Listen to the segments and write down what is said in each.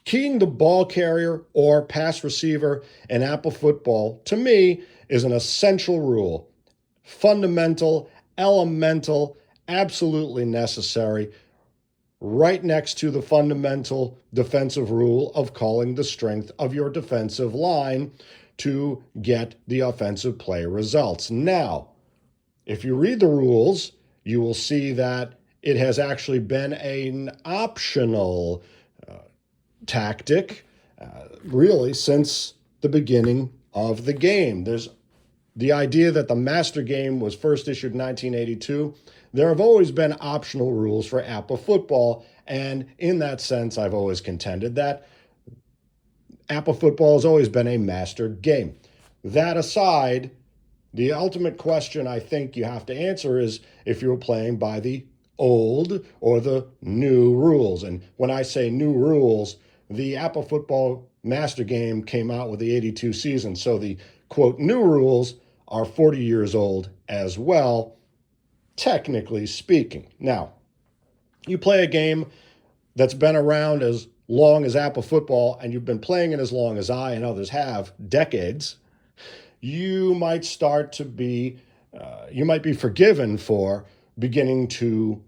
Keying the ball carrier or pass receiver in APBA football, to me, is an essential rule. Fundamental, elemental, absolutely necessary, right next to the fundamental defensive rule of calling the strength of your defensive line to get the offensive play results. Now, if you read the rules, you will see that it has actually been an optional tactic, really, since the beginning of the game. There's the idea that the master game was first issued in 1982. There have always been optional rules for APBA football, and in that sense, I've always contended that APBA football has always been a master game. That aside, the ultimate question I think you have to answer is if you're playing by the old or the new rules. And when I say new rules, the APBA football master game came out with the 82 season, so the, quote, new rules are 40 years old as well, technically speaking. Now, you play a game that's been around as long as APBA football, and you've been playing it as long as I and others have, decades, you might start to be, you might be forgiven for beginning to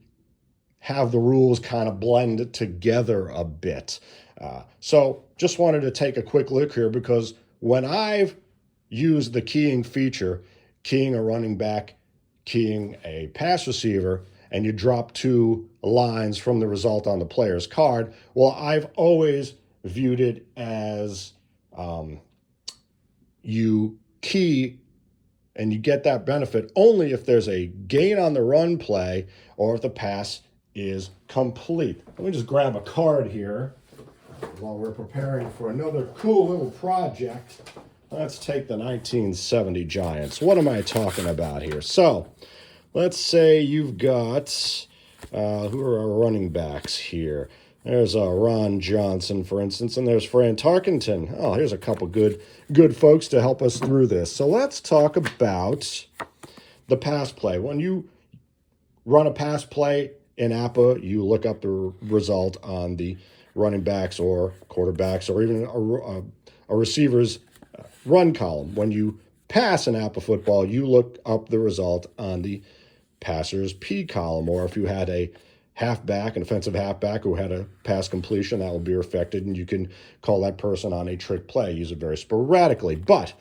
have the rules kind of blend together a bit. So just wanted to take a quick look here, because when I've used the keying feature, keying a running back, keying a pass receiver, and you drop two lines from the result on the player's card, well, I've always viewed it as you key and you get that benefit only if there's a gain on the run play or if the pass is complete. Let me just grab a card here while we're preparing for another cool little project. Let's take the 1970 Giants. What am I talking about here? So let's say you've got, who are our running backs here? There's Ron Johnson, for instance, and there's Fran Tarkenton. Oh, here's a couple good folks to help us through this. So let's talk about the pass play. When you run a pass play in APBA, you look up the result on the running backs or quarterbacks or even a receiver's run column. When you pass in APBA football, you look up the result on the passer's P column, or if you had a halfback, an offensive halfback who had a pass completion, that will be affected, and you can call that person on a trick play, use it very sporadically. But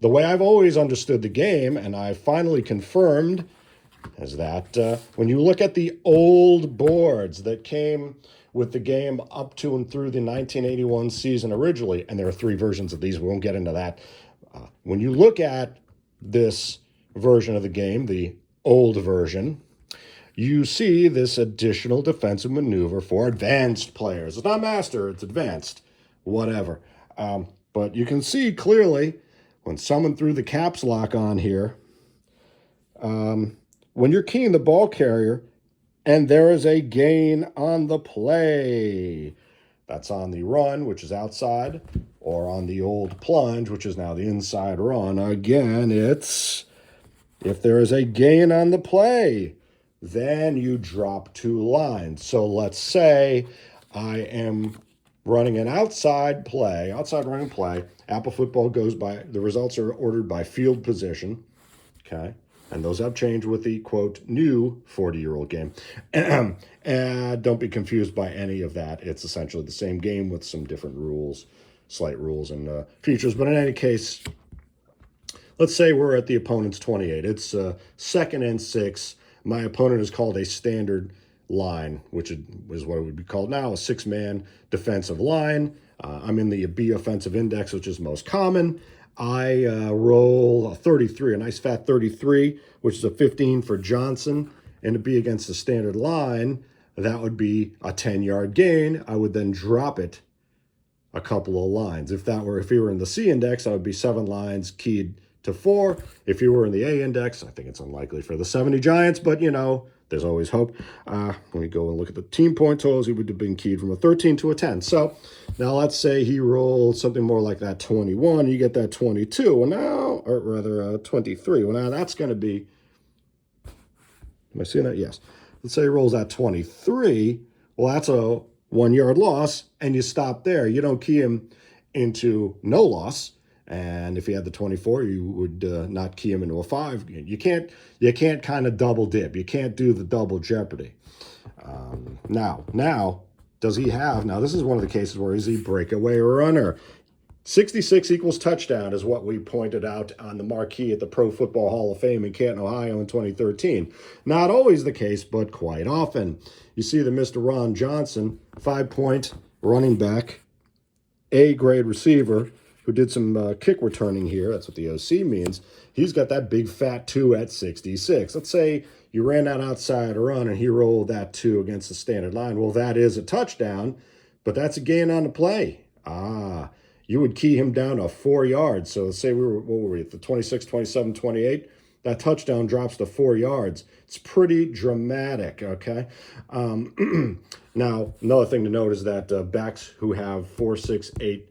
the way I've always understood the game, and I finally confirmed, is that when you look at the old boards that came with the game up to and through the 1981 season originally, and there are three versions of these, we won't get into that. When you look at this version of the game, the old version, you see this additional defensive maneuver for advanced players. It's not master, it's advanced, whatever. But you can see clearly when someone threw the caps lock on here, when you're keying the ball carrier and there is a gain on the play, that's on the run, which is outside, or on the old plunge, which is now the inside run. Again, it's if there is a gain on the play, then you drop two lines. So let's say I am running an outside running play. APBA football goes by, the results are ordered by field position, okay? And those have changed with the, quote, new 40-year-old game. And don't be confused by any of that. It's essentially the same game with some different rules, slight rules and features. But in any case, let's say we're at the opponent's 28. It's 2nd and 6. My opponent is called a standard line, which is what it would be called now, a 6-man defensive line. I'm in the B offensive index, which is most common. I roll a 33, a nice fat 33, which is a 15 for Johnson. And to be against the standard line, that would be a 10-yard gain. I would then drop it a couple of lines. If you were in the C index, that would be 7 lines keyed to 4. If you were in the A index, I think it's unlikely for the 70 Giants, but you know, there's always hope. When we go and look at the team point totals, he would have been keyed from a 13 to a 10. So now let's say he rolled something more like that 21. You get that 22. Well, now, or rather 23. Well, now that's going to be, am I seeing that? Yes. Let's say he rolls that 23. Well, that's a 1 yard loss, and you stop there. You don't key him into no loss. And if he had the 24, you would not key him into a 5. You can't kind of double dip. You can't do the double jeopardy. Now, does he have? Now, this is one of the cases where he's a breakaway runner. 66 equals touchdown is what we pointed out on the marquee at the Pro Football Hall of Fame in Canton, Ohio in 2013. Not always the case, but quite often. You see the Mr. Ron Johnson, 5-point running back, A-grade receiver, who did some kick returning here. That's what the OC means. He's got that big fat 2 at 66. Let's say you ran that outside run and he rolled that 2 against the standard line. Well, that is a touchdown, but that's a gain on the play. You would key him down to 4 yards. So let's say what were we at the 26, 27, 28? That touchdown drops to 4 yards. It's pretty dramatic, okay? Now, another thing to note is that backs who have 4, 6, 8,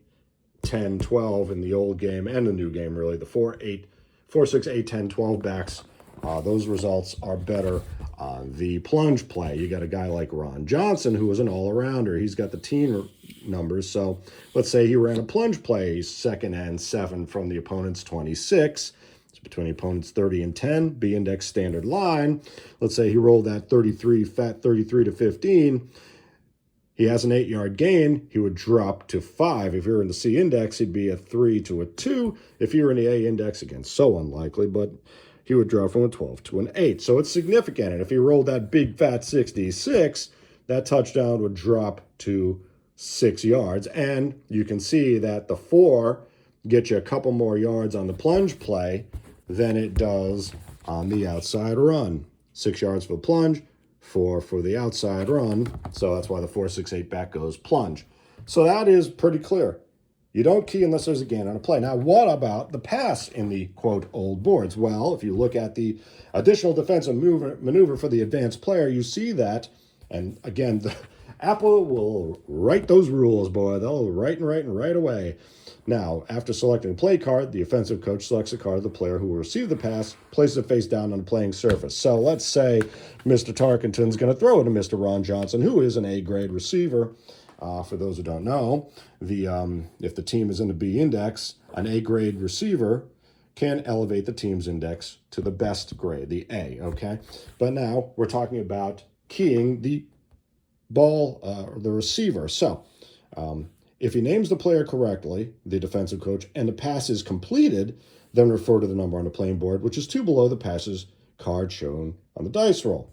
10, 12 in the old game and the new game, really, the 4, 6, 8, 10, 12 backs, those results are better on the plunge play. You got a guy like Ron Johnson, who is an all-arounder. He's got the team numbers. So let's say he ran a plunge play, 2nd and 7 from the opponent's 26. It's between the opponent's 30 and 10, B-index standard line. Let's say he rolled that 33 to 15. He has an 8-yard gain. He would drop to 5. If you're in the C index, he'd be a 3 to a 2. If you're in the A index, again, so unlikely, but he would drop from a 12 to an 8. So it's significant. And if he rolled that big fat 66, that touchdown would drop to 6 yards. And you can see that the 4 gets you a couple more yards on the plunge play than it does on the outside run. 6 yards for the plunge, 4 for the outside run. So that's why the 4, 6, 8 back goes plunge. So that is pretty clear. You don't key unless there's a gain on a play. Now, what about the pass in the, quote, old boards? Well, if you look at the additional defensive maneuver for the advanced player, you see that, and again, Apple will write those rules, boy. They'll write right away. Now, after selecting a play card, the offensive coach selects a card of the player who will receive the pass, places it face down on the playing surface. So let's say Mr. Tarkenton's going to throw it to Mr. Ron Johnson, who is an A-grade receiver. For those who don't know, if the team is in the B index, an A-grade receiver can elevate the team's index to the best grade, the A, okay? But now we're talking about keying the ball, the receiver. So if he names the player correctly, the defensive coach, and the pass is completed, then refer to the number on the playing board, which is 2 below the passes card shown on the dice roll.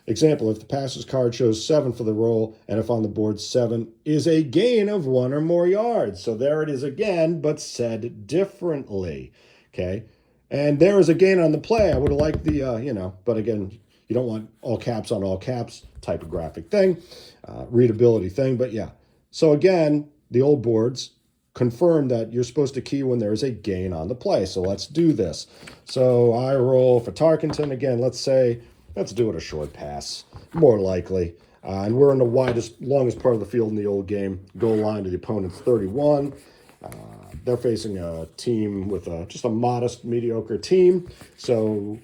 Example, if the passes card shows 7 for the roll, and if on the board 7 is a gain of 1 or more yards. So there it is again, but said differently, okay? And there is a gain on the play. I would have liked the, but again, you don't want all caps on all caps, typographic thing, readability thing, but yeah. So again, the old boards confirm that you're supposed to key when there is a gain on the play. So let's do this. So I roll for Tarkenton again. Let's do it a short pass, more likely. And we're in the longest part of the field in the old game. Goal line to the opponent's 31. They're facing a team with just a modest, mediocre team. So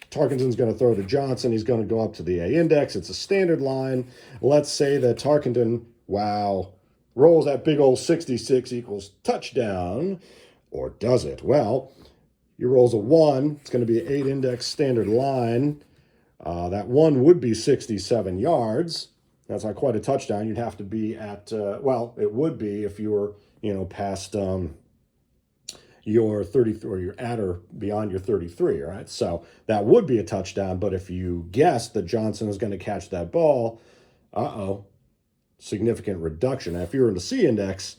Tarkenton's going to throw to Johnson. He's going to go up to the A index. It's a standard line. Let's say that Tarkenton, rolls that big old 66 equals touchdown. Or does it? Well, he rolls a 1. It's going to be an 8 index standard line. That 1 would be 67 yards. That's not quite a touchdown. You'd have to be at, it would be if you were, past your 33, or you're at or beyond your 33, all right? So that would be a touchdown, but if you guessed that Johnson is going to catch that ball, significant reduction. Now, if you're in the C index,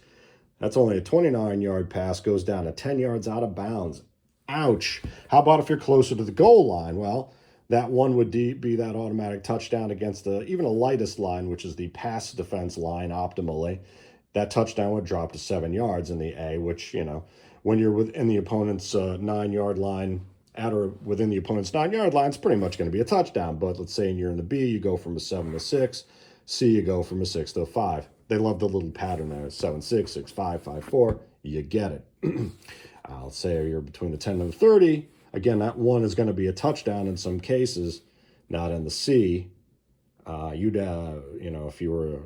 that's only a 29-yard pass, goes down to 10 yards out of bounds. Ouch. How about if you're closer to the goal line? Well, that 1 would be that automatic touchdown against even the lightest line, which is the pass defense line optimally. That touchdown would drop to 7 yards in the A, which, when you're within the opponent's 9-yard line, at or within the opponent's 9-yard line, it's pretty much going to be a touchdown. But let's say you're in the B, you go from a 7 to 6. C, you go from a 6 to a 5. They love the little pattern there. 7, 6, 6, 5, 5, 4. You get it. I'll say you're between the 10 and the 30. Again, that 1 is going to be a touchdown in some cases, not in the C. If you were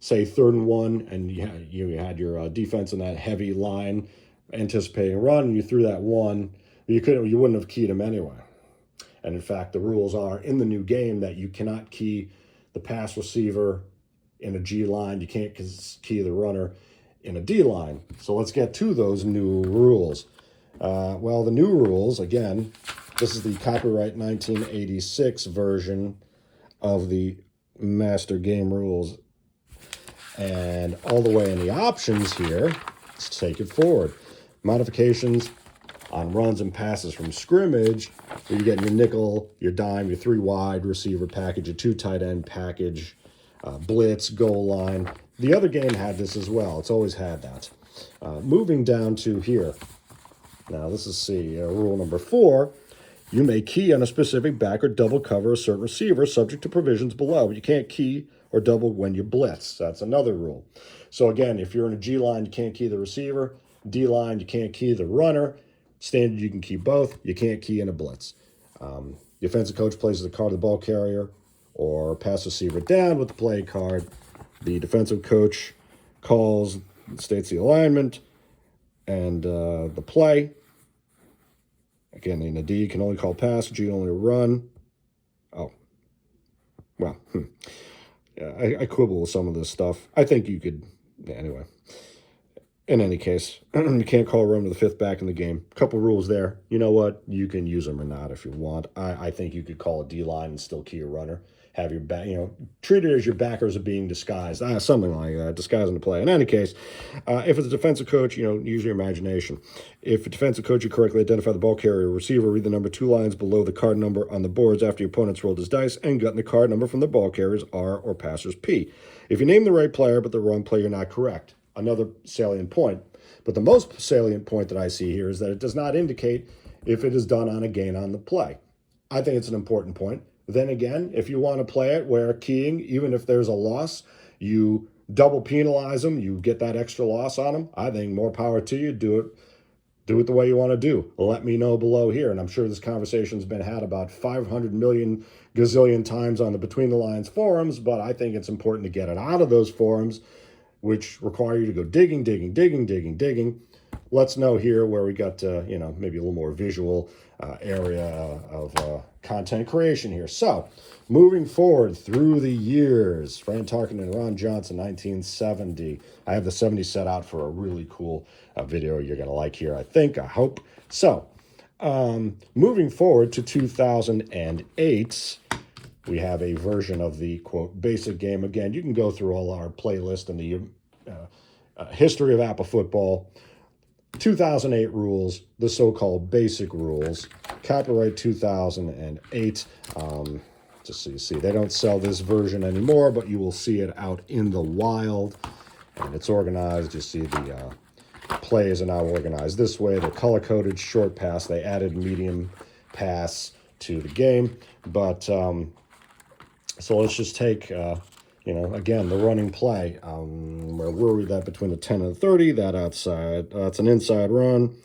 say 3rd and 1, and you had your defense in that heavy line anticipating a run, and you threw that one, you wouldn't have keyed him anyway. And in fact, the rules are in the new game that you cannot key the pass receiver in a G line. You can't key the runner in a D line. So let's get to those new rules. Well, the new rules, again, this is the copyright 1986 version of the master game rules. And all the way in the options here, let's take it forward. Modifications on runs and passes from scrimmage, where you get your nickel, your dime, your 3 wide receiver package, your 2 tight end package, blitz, goal line. The other game had this as well. It's always had that. Moving down to here. Now, this is rule number 4. You may key on a specific back or double cover a certain receiver subject to provisions below. But you can't key or double when you blitz. That's another rule. So again, if you're in a G line, you can't key the receiver. D line, you can't key the runner. Standard, you can key both. You can't key in a blitz. The offensive coach places the card of the ball carrier or pass receiver down with the play card. The defensive coach states the alignment and the play. Again, in a D, you can only call pass, G only run. Oh, well, yeah, I quibble with some of this stuff. I think you could, anyway. In any case, you can't call a run to the 5th back in the game. A couple rules there. You know what? You can use them or not if you want. I think you could call a D-line and still key your runner. Have your back, treat it as your backers are being disguised. Something like that, disguising the play. In any case, if it's a defensive coach, use your imagination. If a defensive coach, you correctly identify the ball carrier or receiver, read the number 2 lines below the card number on the boards after your opponent's rolled his dice, and gotten the card number from the ball carrier's R or passer's P. If you name the right player but the wrong player, you're not correct. Another salient point. But the most salient point that I see here is that it does not indicate if it is done on a gain on the play. I think it's an important point. Then again, if you want to play it where keying, even if there's a loss, you double penalize them, you get that extra loss on them, I think more power to you. Do it the way you want to do. Let me know below here. And I'm sure this conversation's been had about 500 million gazillion times on the Between the Lines forums, but I think it's important to get it out of those forums, which require you to go digging. Let's know here where we got, maybe a little more visual area of content creation here. So, moving forward through the years, Fran Tarkenton and Ron Johnson, 1970. I have the 70 set out for a really cool video you're going to like here, I hope. So, moving forward to 2008, we have a version of the, quote, basic game. Again, you can go through all our playlist and the history of APBA football. 2008 rules, the so-called basic rules. Copyright 2008. Just so you see, they don't sell this version anymore, but you will see it out in the wild. And it's organized. You see the plays are now organized this way. They're color-coded, short pass. They added medium pass to the game. But so let's just take, again, the running play. Where were we? That between the 10 and the 30, that outside. It's an inside run.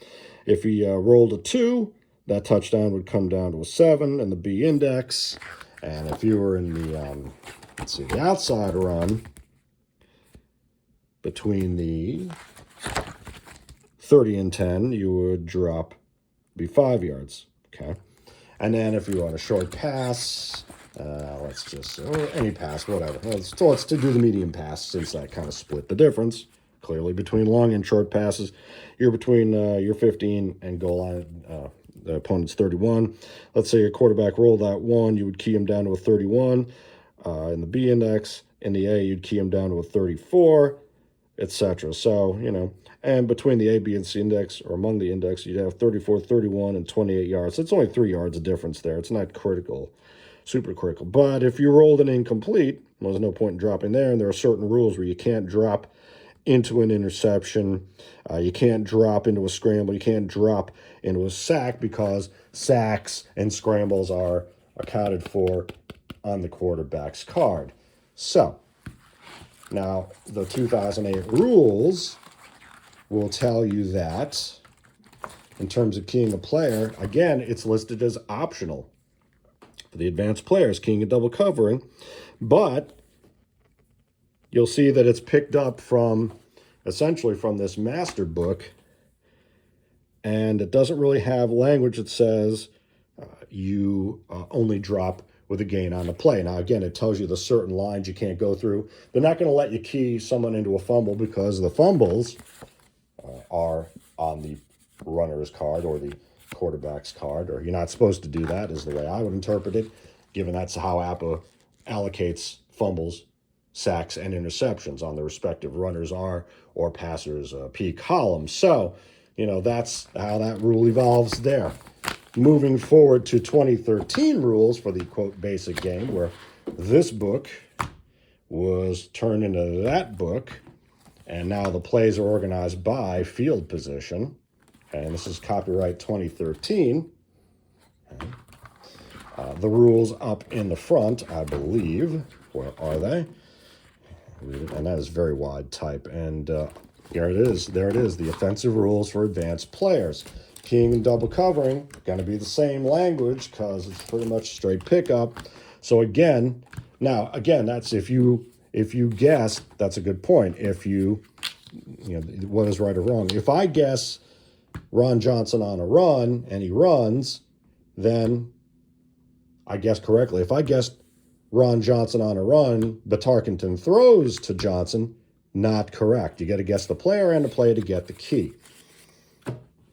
If he rolled a 2, that touchdown would come down to a 7 in the B index. And if you were in the, the outside run between the 30 and 10, you would be 5 yards. Okay. And then if you want a short pass, or any pass, whatever. Let's do the medium pass, since that kind of split the difference clearly between long and short passes. You're between your 15 and goal line, the opponent's 31. Let's say your quarterback rolled that 1, you would key him down to a 31. In the B index, in the A, you'd key him down to a 34, etc. So, and between the A, B, and C index, or among the index, you'd have 34, 31, and 28 yards. So it's only 3 yards of difference there. It's not critical, super critical. But if you rolled an incomplete, well, there's no point in dropping there, and there are certain rules where you can't drop into an interception. You can't drop into a scramble. You can't drop into a sack, because sacks and scrambles are accounted for on the quarterback's card. So, now the 2008 rules will tell you that in terms of keying a player, again, it's listed as optional for the advanced players, keying and double covering, but you'll see that it's picked up from, essentially from this master book, and it doesn't really have language that says you only drop with a gain on the play. Now, again, it tells you the certain lines you can't go through. They're not going to let you key someone into a fumble because the fumbles are on the runner's card or the quarterback's card, or you're not supposed to do that, is the way I would interpret it, given that's how APBA allocates fumbles, sacks, and interceptions on the respective runners R or passers P columns. So, that's how that rule evolves there. Moving forward to 2013 rules for the, quote, basic game, where this book was turned into that book, and now the plays are organized by field position. And this is copyright 2013. The rules up in the front, I believe. Where are they? And that is very wide type. And here it is. There it is. The offensive rules for advanced players. Keying and double covering, going to be the same language because it's pretty much straight pickup. So again, that's if you guess, that's a good point. If what is right or wrong. If I guess Ron Johnson on a run and he runs, then I guess correctly. If I guessed Ron Johnson on a run, but Tarkenton throws to Johnson, not correct. You got to guess the player and the play to get the key.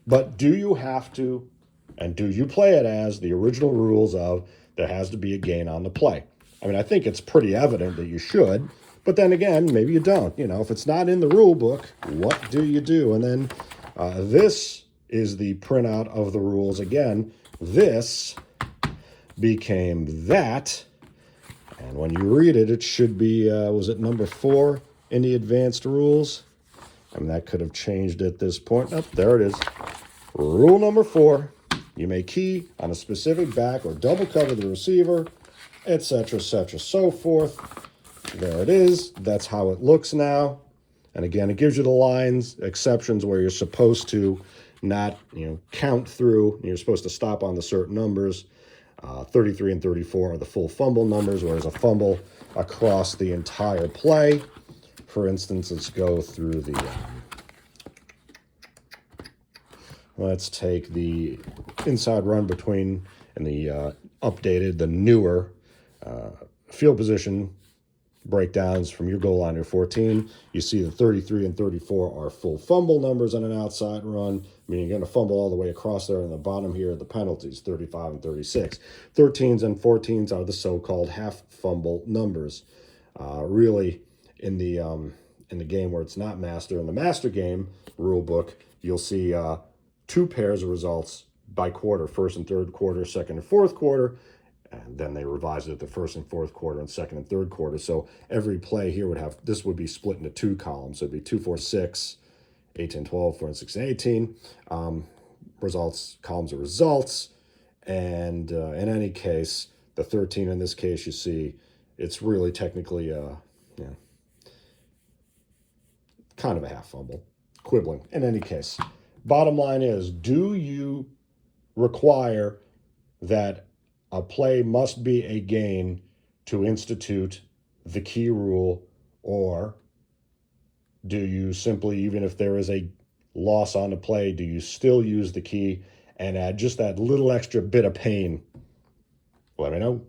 But do you have to, and do you play it as the original rules of there has to be a gain on the play? I mean, I think it's pretty evident that you should, but then again, maybe you don't. If it's not in the rule book, what do you do? And then this is the printout of the rules. Again, this became that. And when you read it, it should be, was it number 4 in the advanced rules? I mean, that could have changed at this point. Oh, there it is. Rule number 4, you may key on a specific back or double cover the receiver, etc., so forth. There it is. That's how it looks now. And again, it gives you the lines, exceptions where you're supposed to not, count through. You're supposed to stop on the certain numbers. 33 and 34 are the full fumble numbers, whereas a fumble across the entire play. For instance, let's go through the... let's take the inside run between and the updated, the newer field position breakdowns from your goal line to 14. You see the 33 and 34 are full fumble numbers on an outside run, meaning you're going to fumble all the way across there. In the bottom here are the penalties, 35 and 36. 13s and 14s are the so-called half fumble numbers. Really, in the game where it's not master, in the master game rule book, you'll see 2 pairs of results by quarter, first and third quarter, second and fourth quarter, and then they revised it at the first and fourth quarter and second and third quarter. So every play here would be split into 2 columns. So it'd be 2, 4, 6, 8, 10, 12, 4, and 6, and 18. Results, columns of results. And in any case, the 13 in this case, you see, it's really technically kind of a half fumble, quibbling. In any case, bottom line is, do you require that a play must be a gain to institute the key rule, or do you simply, even if there is a loss on the play, do you still use the key and add just that little extra bit of pain? Let me know.